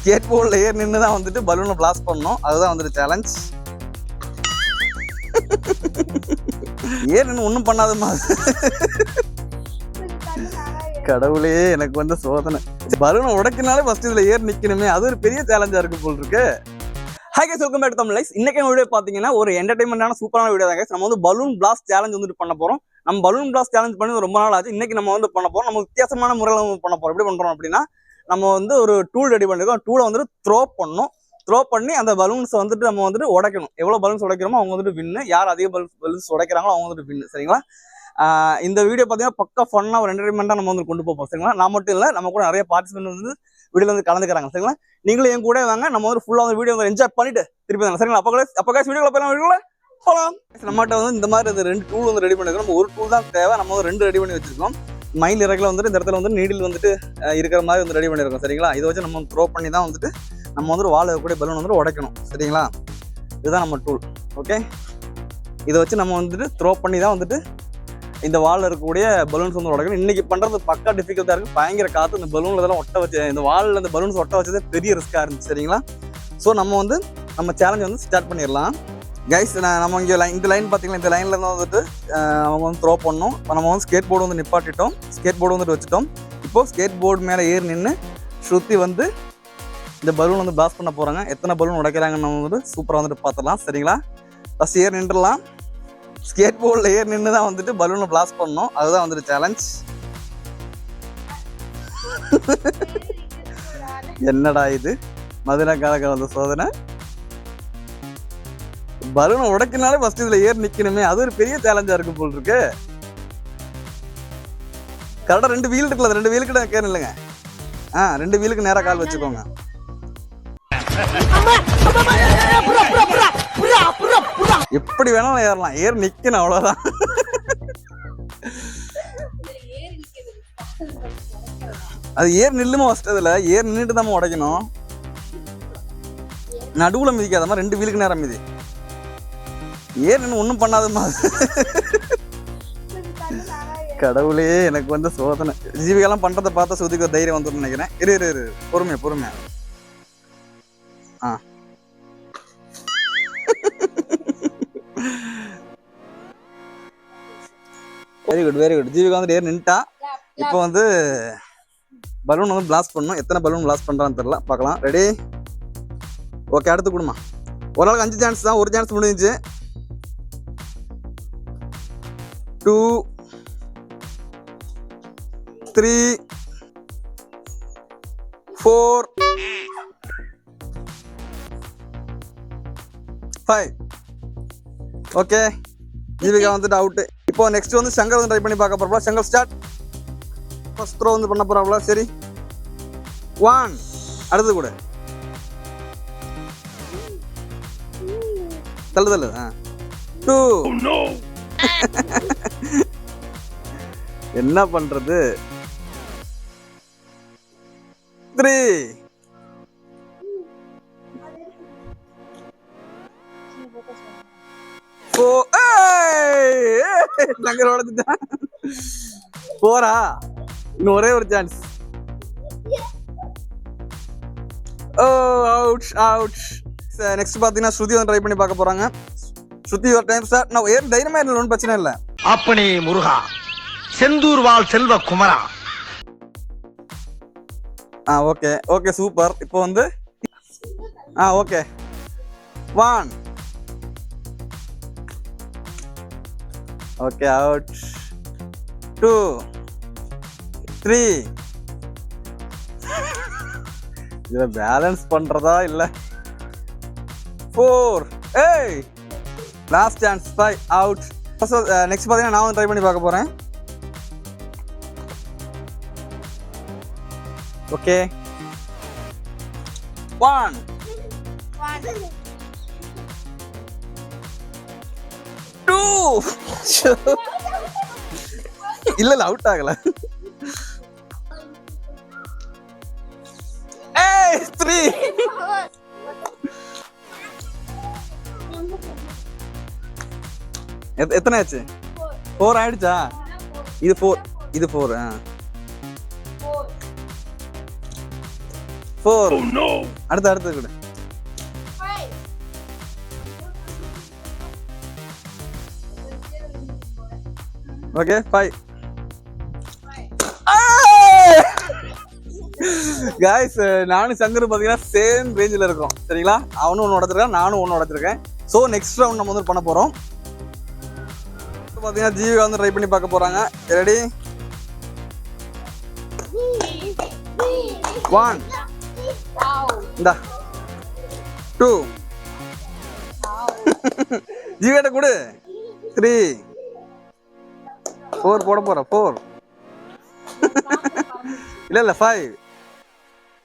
Skate போர்டில் ஏறி நின்று தான் வந்துட்டு பலூனை பிளாஸ்ட் பண்ணணும். அதுதான் வந்துட்டு சேலஞ்ச். ஏறி நின்று ஒன்றும் பண்ணாதம்மா. கடவுளே, எனக்கு வந்து சோதனை. பலூனை உடைக்கினாலே ஃபர்ஸ்ட் இதில் ஏறி நிற்கணுமே, அது ஒரு பெரிய சேலஞ்சாக இருக்கு போல் இருக்கு. Hi guys, welcome back to Tamil life. இன்னைக்கு வீடியோ பார்த்தீங்கன்னா ஒரு என்டர்டைன்மெண்டான சூப்பரான வீடியோ தான் கைஸ். நம்ம வந்து பலூன் பிளாஸ்ட் சேலஞ்ச் வந்துட்டு பண்ண போகிறோம். நம்ம பலூன் பிளாஸ்ட் சேலஞ்ச் பண்ணி ரொம்ப நாள் ஆச்சு. இன்னைக்கு நம்ம வந்து பண்ண போகிறோம். நம்ம வித்தியாசமான முறையில் பண்ண போகிறோம். எப்படி பண்ணுறோம் அப்படின்னா, நம்ம வந்து ஒரு டூல் ரெடி பண்ணிருக்கோம். டூலை வந்துட்டு த்ரோ பண்ணணும். த்ரோ பண்ணி அந்த பலூன்ஸை வந்துட்டு நம்ம வந்துட்டு உடைக்கணும். எவ்வளோ பலூன்ஸ் உடைக்கிறோமோ அவங்க வந்துட்டு வின்னு. யார் அதிக பலூன்ஸ் உடைக்கிறாங்களோ அவங்க வந்துட்டு வின்னு. சரிங்களா? இந்த வீடியோ பார்த்தீங்கன்னா பக்கா ஃபன்னாக ஒரு என்டர்டைன்மெண்ட்டாக நம்ம வந்து கொண்டு போவோம். சரிங்களா? நான் மட்டும் இல்லை, நம்ம கூட நிறைய பார்ட்டிசிபென்ட் வந்து வீடியோவில் வந்து கலந்துக்கிறாங்க. சரிங்களா? நீங்களும் என் கூட வாங்க. நம்ம வந்து ஃபுல்லாக வந்து வீடியோ வந்து என்ஜாய் பண்ணிட்டு திருப்பி தாங்க. சரிங்களா? அப்போ வீடியோவில் போகலாம். நம்மகிட்ட வந்து இந்த மாதிரி ரெண்டு டூல் வந்து ரெடி பண்ணிருக்கோம். நம்ம ஒரு டூல் தான் தேவை. நம்ம வந்து ரெண்டு ரெடி பண்ணி வச்சிருக்கோம். மைல் இறக்கில் வந்துட்டு இந்த இடத்துல வந்து நீடில் வந்துட்டு இருக்கிற மாதிரி வந்து ரெடி பண்ணியிருக்கோம். சரிங்களா? இதை வச்சு நம்ம த்ரோ பண்ணி தான் வந்துட்டு நம்ம வந்துட்டு வால் இருக்கக்கூடிய பலூன் வந்துட்டு உடைக்கணும். சரிங்களா? இதுதான் நம்ம டூல். ஓகே, இதை வச்சு நம்ம வந்துட்டு த்ரோ பண்ணி தான் வந்துட்டு இந்த வாலில் இருக்கக்கூடிய பலூன்ஸ் வந்து உடைக்கணும். இன்றைக்கி பண்ணுறது பக்கா டிஃபிகல்ட்டாக இருக்குது. பயங்கர காற்று. இந்த பலூனில் இதெல்லாம் ஒட்ட வச்சு, இந்த வாலில் இந்த பலூன்ஸ் ஒட்ட வச்சதே பெரிய ரிஸ்க்காக இருந்துச்சு. சரிங்களா? ஸோ நம்ம வந்து நம்ம சேலஞ்ச் வந்து ஸ்டார்ட் பண்ணிடலாம் கைஸ். நம்ம இங்கே இந்த லைன் பார்த்தீங்கன்னா, இந்த லைனில் தான் வந்துட்டு அவங்க வந்து த்ரோ பண்ணோம். நம்ம வந்து ஸ்கேட் போர்டு வந்து நிப்பாட்டிட்டோம். ஸ்கேட் போர்டு வந்துட்டு வச்சுட்டோம். இப்போது ஸ்கேட் போர்டு மேலே ஏறி நின்று ஸ்ருதி வந்து இந்த பலூன் வந்து பிளாஸ்ட் பண்ண போகிறாங்க. எத்தனை பலூன் உடைக்கிறாங்கன்னு நம்ம வந்துட்டு சூப்பராக வந்துட்டு பார்த்துடலாம். சரிங்களா? ஃபஸ்ட் ஏறி நின்றுடலாம். ஸ்கேட் போர்டில் ஏறி நின்று தான் வந்துட்டு பலூனை பிளாஸ்ட் பண்ணணும். அதுதான் வந்துட்டு சேலஞ்ச். என்னடா இது மதுரை காலக்க வந்த சோதனை. பலூனை உடைக்கினாலே ஃபர்ஸ்ட் இதில் ஏறி நிற்கணுமே, அது ஒரு பெரிய சேலஞ்சாக இருக்கு போல் இருக்கு. கரெக்டாக ரெண்டு வீல் இருக்குல்ல, ரெண்டு வீலுக்கு நான் கேட்கணும் இல்லைங்க. ரெண்டு வீலுக்கு நேராக கால் வச்சுக்கோங்க. எப்படி வேணாலும் ஏறலாம், ஏறி நிக்கணும், அவ்வளவுதான். அது ஏறி நில்லுமா ஃபர்ஸ்ட். அதுல ஏறி நின்றுட்டு தான் உடைக்கணும். நடுவுல மிதிக்காதமா, ரெண்டு வீலுக்கு நேரம் மிதி. ஏறி நின்று ஒன்றும் பண்ணாதமா. கடவுளே, எனக்கு வந்து சோதனை. ஜீவிகெல்லாம் பண்றதை பார்த்தா சுதிக்க தைரியம் வந்துடும் நினைக்கிறேன். இரு பொறுமையா. Very good. ஜீவிகா வந்து ஏறி நின்ட்டா. இப்போ வந்து பலூன் வந்து பிளாஸ்ட் பண்ணணும். எத்தனை பலூன் பிளாஸ்ட் பண்றான்னு தெரியல, பார்க்கலாம். ரெடி? ஓகே, அடுத்து கொடுமா. ஒரு நாளுக்கு 5 சான்ஸ் தான். ஒரு சான்ஸ் முடிஞ்சிச்சு. 2 3 4 5. ஓகே, ஜீவிகா வந்துட்டு அவுட்டு. இப்போ நெக்ஸ்ட் வந்து சங்கர் வந்து ட்ரை பண்ணி பார்க்க போறோம். சங்கர் ஸ்டார்ட். ஃபர்ஸ்ட் த்ரோ வந்து பண்ண போறாப்ல. சரி, 1. அடுத்து கூட தள்ளு. 2. என்ன பண்றது? 3. 4. சங்கர் உடைச்சிட்டான். 4. இன்னும் ஒரே ஒரு சான்ஸ். அவுட். நெக்ஸ்ட் பாத்தீங்கன்னா ஸ்ருதி வந்து ட்ரை பண்ணி பார்க்க போறாங்க. ஸ்ருதி ஒரு டைம் ஸ்டார்ட். நான் ஏன் தைரியமா இல்லை, ஒன்றும் பிரச்சனை இல்லை. அப்பனே முருகா, செந்தூர் வாழ் செல்வ குமரா. Okay super. இப்போ வந்து ஓகே 1. Okay, out. 2 3. இதை பேலன்ஸ் பண்றதா இல்ல? 4. Last chance. 5. அவுட். நெக்ஸ்ட் பாத்தீங்கன்னா நான் வந்து ட்ரை பண்ணி பார்க்க போறேன். ஓகே, 1 2. இல்ல அவுட் ஆகல. 3. எத்தனை ஆச்சு? 4 ஆயிடுச்சா? இது 4. 4 அடுத்து கொடு. ஓகே 5 guys நானும் சங்கர் பாத்தீங்கன்னா சேம் ரேஞ்சில் இருக்கோம் சரிங்களா. அவனும் ஒன்று உடைச்சிருக்கான், நானும் ஒன்று உடைச்சிருக்கேன். ஸோ நெக்ஸ்ட் ரவுண்ட் நம்ம வந்து பண்ண போறோம். பாத்தீங்கன்னா ஜீவிகா வந்து ட்ரை பண்ணி பார்க்க போறாங்க. ரெடி 1 இந்தா 2 ஜீவிகிட்ட கொடு 3 4 போட போற 4 இல்ல 5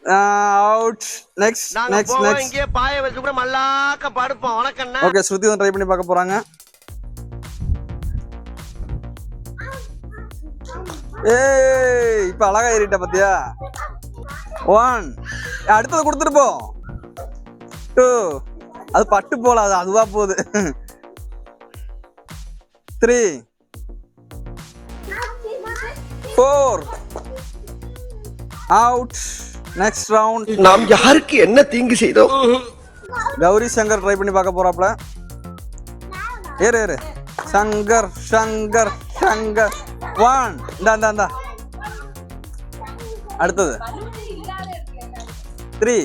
அவுட். நெக்ஸ்ட் இங்கே பாய வச்சு கூட மல்லாக்க படுப்போம். வணக்கம். ஓகே ஸ்ருதி வந்து ட்ரை பண்ணி பார்க்க போறாங்க. ஏய் இப்ப அழகா ஏறிட்ட பாத்தியா. 1 அடுத்தது கொடுத்துட்டு போ. 2 அது பட்டு போல, அது அதுவா போகுது. 3 4 அவுட். Next round. நாம் யாருக்கு என்ன தீங்கு செய்தோம்? கௌரி சங்கர் ட்ரை பண்ணி பார்க்க போறாப்ல. ஏறு சங்கர் 1 இந்தா அடுத்தது 3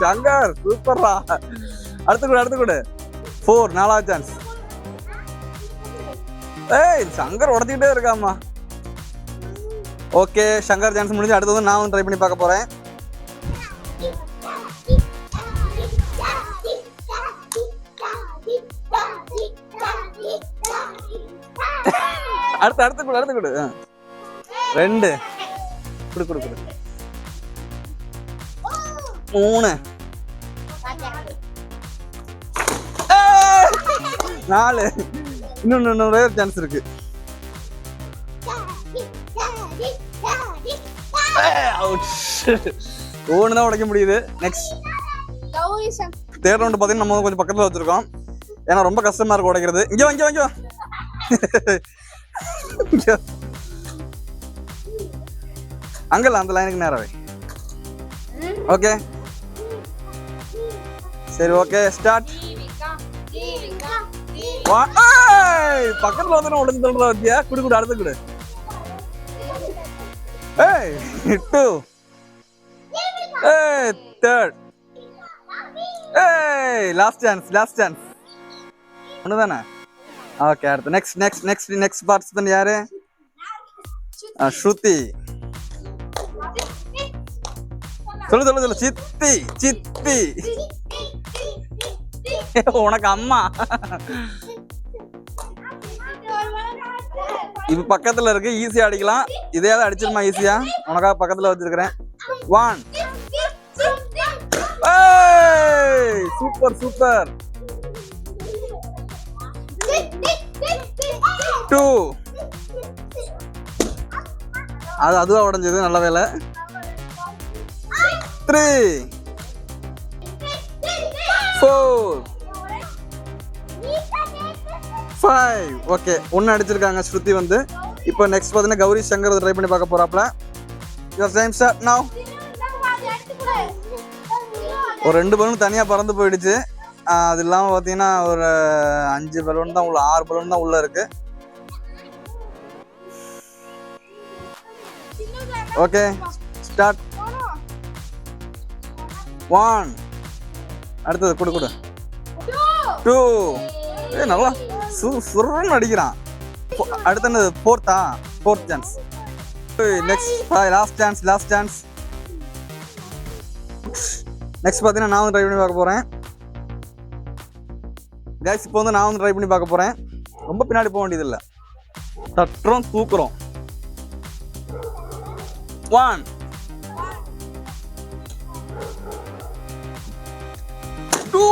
சங்கர் சூப்பர்ரா. அடுத்து கொடு 4 4வது சான்ஸ். சங்கர் உடச்சிக்கிட்டே இருக்காமா. ஓகே சங்கர் சான்ஸ் முடிஞ்சு அடுத்தது நான் வந்து ட்ரை பண்ணி பார்க்க போறேன். அடுத்து கொடு 2 கொடு 3 4 இன்னும் ஒரே சான்ஸ் இருக்கு. ஒன்று தான் உடைக்க முடியுது. நெக்ஸ்ட் தேர்ட் ரவுண்ட் பார்த்தீங்கன்னா நம்ம கொஞ்சம் பக்கத்தில் வச்சிருக்கோம். ஏன்னா ரொம்ப கஷ்டமா இருக்கு உடைக்கிறது. இங்கே வாங்க அங்கல்ல அந்த லைனுக்கு நேராவே. ஓகே சரி ஓகே ஸ்டார்ட். பக்கத்துல வந்து உடஞ்சு சொல்றா வத்தியா. குடு அடுத்து கொடு. 2 3 லாஸ்ட் சான்ஸ் ஒண்ணுதானே. ஓகே அடுத்து நெக்ஸ்ட் பார்ட்டிசிபென்ட் யாரு? ஸ்ருதி. சொல்லு சித்தி உனக்கு அம்மா. இப்ப பக்கத்துல இருக்கு, ஈஸியா அடிக்கலாம். இதையாவது அடிச்சிருமா ஈஸியா? உனக்காக பக்கத்துல வச்சிருக்கிறேன். 1 சூப்பர் 2 அதுவா உடைஞ்சது, நல்ல வேலை. 3 4 5 ஓகே ஒன்னு அடிச்சிருக்காங்க ஸ்ருதி வந்து. இப்போ நெக்ஸ்ட் பாத்தீங்கன்னா கௌரி சங்கர் ட்ரை பண்ணி பார்க்க போறாப்ல. யுவர் டைம் ஸ்டார்ட் நவ. ஒரு 2 பலூன் தனியா பறந்து போயிடுச்சு. அது இல்லாம பாத்தீங்கன்னா ஒரு 5 பலூன் தான் உள்ள, 6 பலூன் தான் உள்ள இருக்கு. Okay start. 1 அடுத்தது கொடு 2 நல்லா சுருன்னு அடிக்கிறான். அடுத்து என்னது? Fourth chance. Next last chance. Next பார்த்தீங்கன்னா நான் வந்து ட்ரை பண்ணி பார்க்க போறேன். கைஸ் இப்போ வந்து நான் வந்து ட்ரை பண்ணி பார்க்க போறேன். ரொம்ப பின்னாடி போக வேண்டியது இல்லை, தட்டுறோம் தூக்குறோம். 1 2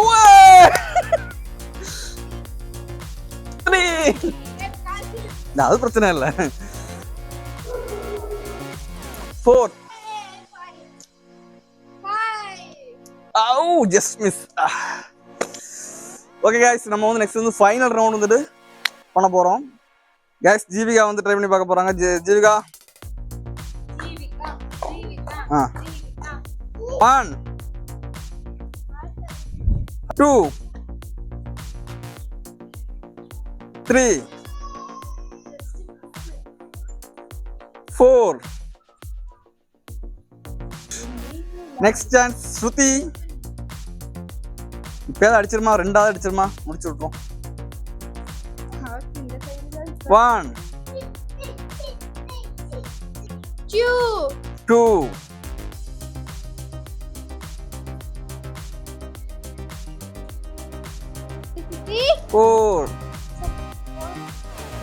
3 அது பிரச்சனை இல்லை. 4 ஜஸ்ட் மிஸ். ஓகே கைஸ் நம்ம வந்து நெக்ஸ்ட் வந்து ஃபைனல் ரவுண்ட் வந்துட்டு பண்ண போறோம். கைஸ் ஜீவிகா வந்து ட்ரை பண்ணி பார்க்க போறாங்க. ஜீவிகா 1 2 3 4 நெக்ஸ்ட் சான்ஸ் ஸ்ருதி இப்பயாவது அடிச்சிருமா ரெண்டாவது அடிச்சிருமா முடிச்சு விட்டுரும் 1 2 4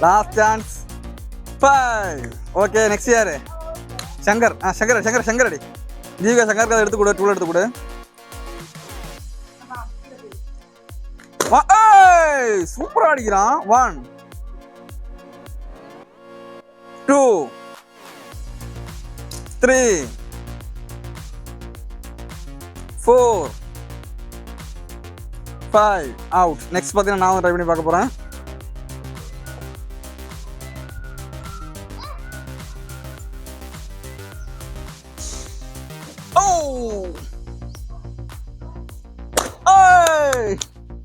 லாஸ்ட் சான்ஸ் 5 ஓகே நெக்ஸ்ட் யாரு சங்கர் சங்கர் அடி ஜீவிகா சங்கருக்கு அதை எடுத்து கொடு டூல் எடுத்து கொடு சூப்பரா அடிக்கிறான் 1 2 3 4 5 அவுட் நெக்ஸ்ட் பார்த்தீங்கன்னா நான் ட்ரை பண்ணி பார்க்க போறேன்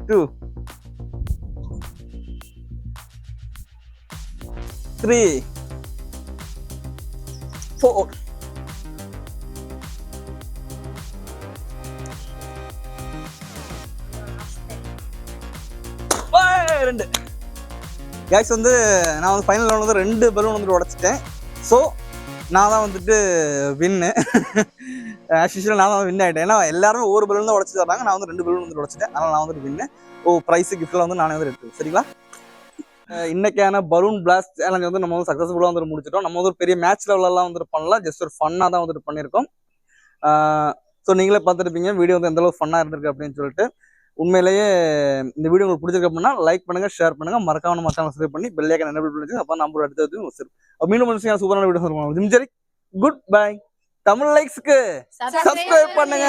Two, 3, 4. ரெண்டு கைஸ் வந்து நான் வந்து ஃபைனல் ரவுண்ட் வந்து 2 பலூன் வந்துட்டு உடைச்சிட்டேன். ஸோ நான் தான் வந்துட்டு வின்னு. ஆஸ் யூஷுவல் நான் தான் வின் ஆகிட்டேன். ஏன்னா எல்லாருமே ஒவ்வொரு பலூன் தான் உடச்சி தராங்க. நான் வந்து 2 பலூன் வந்துட்டு உடச்சிட்டேன். அதனால் நான் வந்துட்டு வின்னு. ப்ரைஸ் கிஃப்ட்லாம் வந்து நானே வந்து எடுத்துருக்கேன். சரிங்களா? இன்னைக்கான பலூன் பிளாஸ்ட் சேலஞ்ச் வந்து நம்ம வந்து சக்ஸஸ்ஃபுல்லாக வந்துட்டு முடிச்சிட்டோம். நம்ம வந்து ஒரு பெரிய மேட்ச் லெவலெல்லாம் வந்துட்டு பண்ணலாம். ஜஸ்ட் ஒரு ஃபன்னாக தான் வந்துட்டு பண்ணியிருக்கோம். ஸோ நீங்களே பார்த்துருப்பீங்க வீடியோ வந்து எந்தளவுக்கு ஃபன்னாக இருந்திருக்கு அப்படின்னு சொல்லிட்டு. உண்மையிலேயே இந்த வீடியோ உங்களுக்கு பிடிச்சிருக்கு அப்படின்னா லைக் பண்ணுங்க, ஷேர் பண்ணுங்க, மறக்காம நம்ம சேனல் சப்ஸ்கிரைப் பண்ணி பெல் ஐகான் எனேபிள் பண்ணி அப்போ நம்பர் அடுத்தது மீண்டும் சூப்பரான வீடியோ சொல்லுவாங்க. Good bye. தமிழ் லைக்ஸ்க்கு சப்ஸ்கிரைப் பண்ணுங்க.